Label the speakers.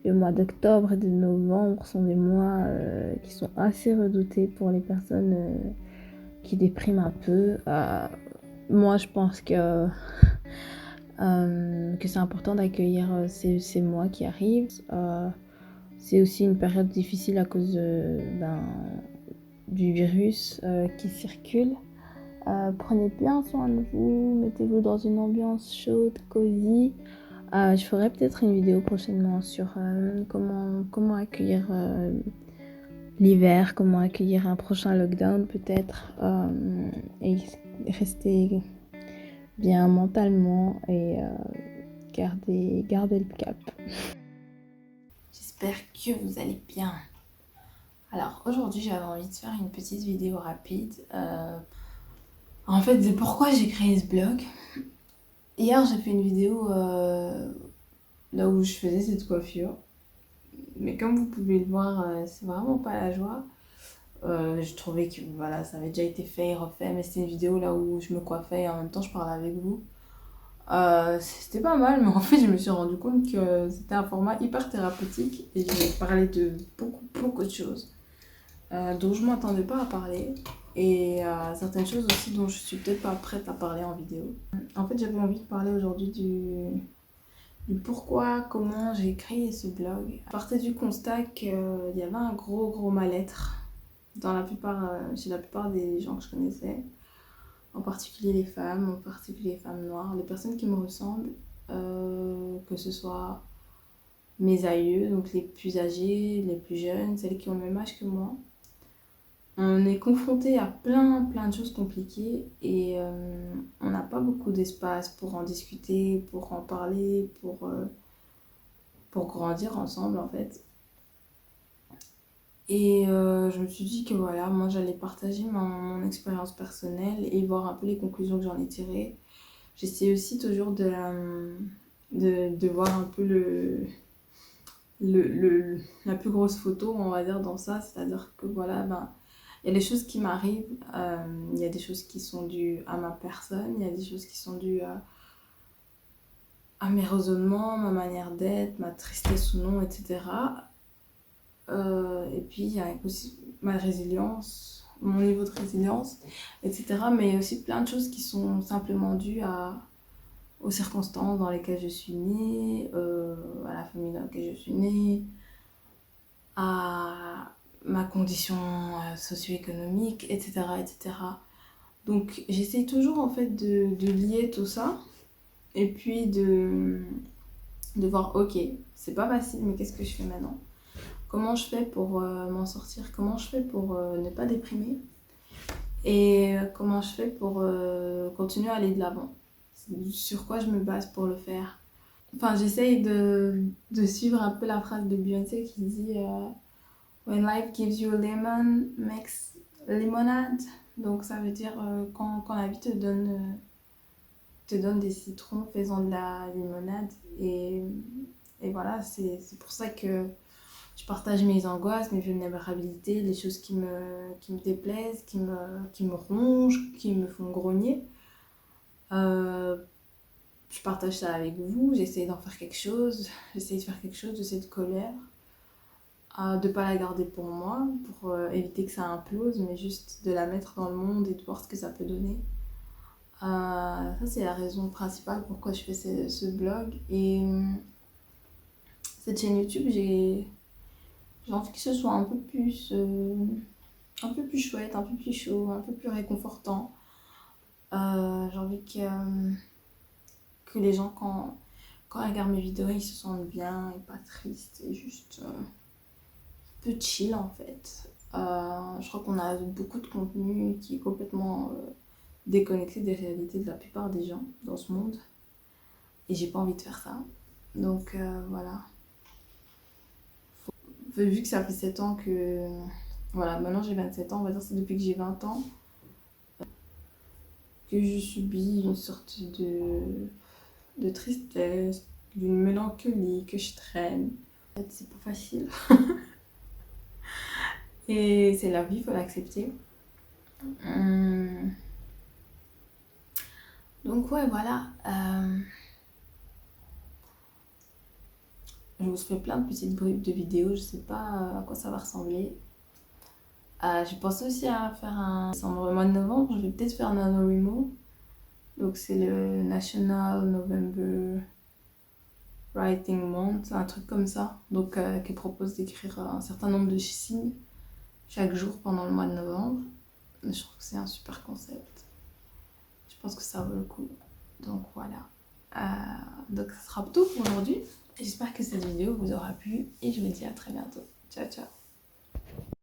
Speaker 1: le mois d'octobre et de novembre sont des mois qui sont assez redoutés pour les personnes qui dépriment un peu. Moi, je pense que c'est important d'accueillir ces mois qui arrivent. C'est aussi une période difficile à cause du virus qui circule. Prenez bien soin de vous, mettez-vous dans une ambiance chaude, cosy. Je ferai peut-être une vidéo prochainement sur comment accueillir l'hiver, comment accueillir un prochain lockdown peut-être, et rester bien mentalement et garder le cap. J'espère que vous allez bien. Alors aujourd'hui j'avais envie de faire une petite vidéo rapide. En fait, c'est pourquoi j'ai créé ce blog. Hier j'ai fait une vidéo là où je faisais cette coiffure. Mais comme vous pouvez le voir, c'est vraiment pas la joie. Je trouvais que voilà, ça avait déjà été fait et refait, mais c'était une vidéo là où je me coiffais et en même temps je parlais avec vous. C'était pas mal, mais en fait je me suis rendu compte que c'était un format hyper thérapeutique et je parlais de beaucoup de choses dont je m'attendais pas à parler et certaines choses aussi dont je suis peut-être pas prête à parler en vidéo. En fait j'avais envie de parler aujourd'hui du pourquoi, comment j'ai créé ce blog. Je partais du constat qu'il y avait un gros mal-être dans chez la plupart des gens que je connaissais, en particulier les femmes, en particulier les femmes noires, les personnes qui me ressemblent, que ce soit mes aïeux, donc les plus âgés, les plus jeunes, celles qui ont le même âge que moi. On est confronté à plein de choses compliquées et on n'a pas beaucoup d'espace pour en discuter, pour en parler, pour grandir ensemble en fait. Et je me suis dit que voilà, moi j'allais partager mon expérience personnelle et voir un peu les conclusions que j'en ai tirées. J'essaie aussi toujours de voir un peu la plus grosse photo, on va dire, dans ça. C'est-à-dire que voilà, il y a des choses qui m'arrivent, il y a des choses qui sont dues à ma personne, il y a des choses qui sont dues à mes raisonnements, ma manière d'être, ma tristesse ou non, etc. Et puis il y a aussi ma résilience, mon niveau de résilience, etc. Mais il y a aussi plein de choses qui sont simplement dues aux circonstances dans lesquelles je suis née, à la famille dans laquelle je suis née, à ma condition socio-économique, etc., etc. Donc j'essaye toujours en fait de lier tout ça et puis de voir, ok, c'est pas facile, mais qu'est-ce que je fais maintenant? Comment je fais pour m'en sortir? Comment je fais pour ne pas déprimer? Et comment je fais pour continuer à aller de l'avant? Sur quoi je me base pour le faire? Enfin, j'essaye de suivre un peu la phrase de Beyoncé qui dit When life gives you a lemon, makes lemonade. Donc ça veut dire quand la vie te donne des citrons, fais-en de la limonade. Et voilà, c'est pour ça que je partage mes angoisses, mes vulnérabilités, les choses qui me déplaisent, qui me rongent, qui me font grogner. Je partage ça avec vous, j'essaie d'en faire quelque chose, j'essaie de faire quelque chose de cette colère, de ne pas la garder pour moi, pour éviter que ça implose, mais juste de la mettre dans le monde et de voir ce que ça peut donner. Ça, c'est la raison principale pourquoi je fais ce blog. Et cette chaîne YouTube, j'ai envie que ce soit un peu plus chouette, un peu plus chaud, un peu plus réconfortant. J'ai envie que les gens, quand ils regardent mes vidéos, ils se sentent bien et pas tristes et juste un peu chill en fait. Je crois qu'on a beaucoup de contenu qui est complètement déconnecté des réalités de la plupart des gens dans ce monde. Et j'ai pas envie de faire ça. Donc voilà. Vu que ça fait 7 ans que... Voilà, maintenant j'ai 27 ans, on va dire que c'est depuis que j'ai 20 ans que je subis une sorte de tristesse, d'une mélancolie que je traîne. En fait, c'est pas facile. Et c'est la vie, il faut l'accepter. Donc ouais, voilà. Je vous ferai plein de petites bribes de vidéos, je sais pas à quoi ça va ressembler. J'ai pensé aussi à faire un... Au mois de novembre, je vais peut-être faire un NaNoWriMo. Donc c'est le National November Writing Month, un truc comme ça. Donc qui propose d'écrire un certain nombre de signes chaque jour pendant le mois de novembre. Je trouve que c'est un super concept. Je pense que ça vaut le coup. Donc voilà. Donc ça sera tout pour aujourd'hui. J'espère que cette vidéo vous aura plu et je vous dis à très bientôt. Ciao ciao.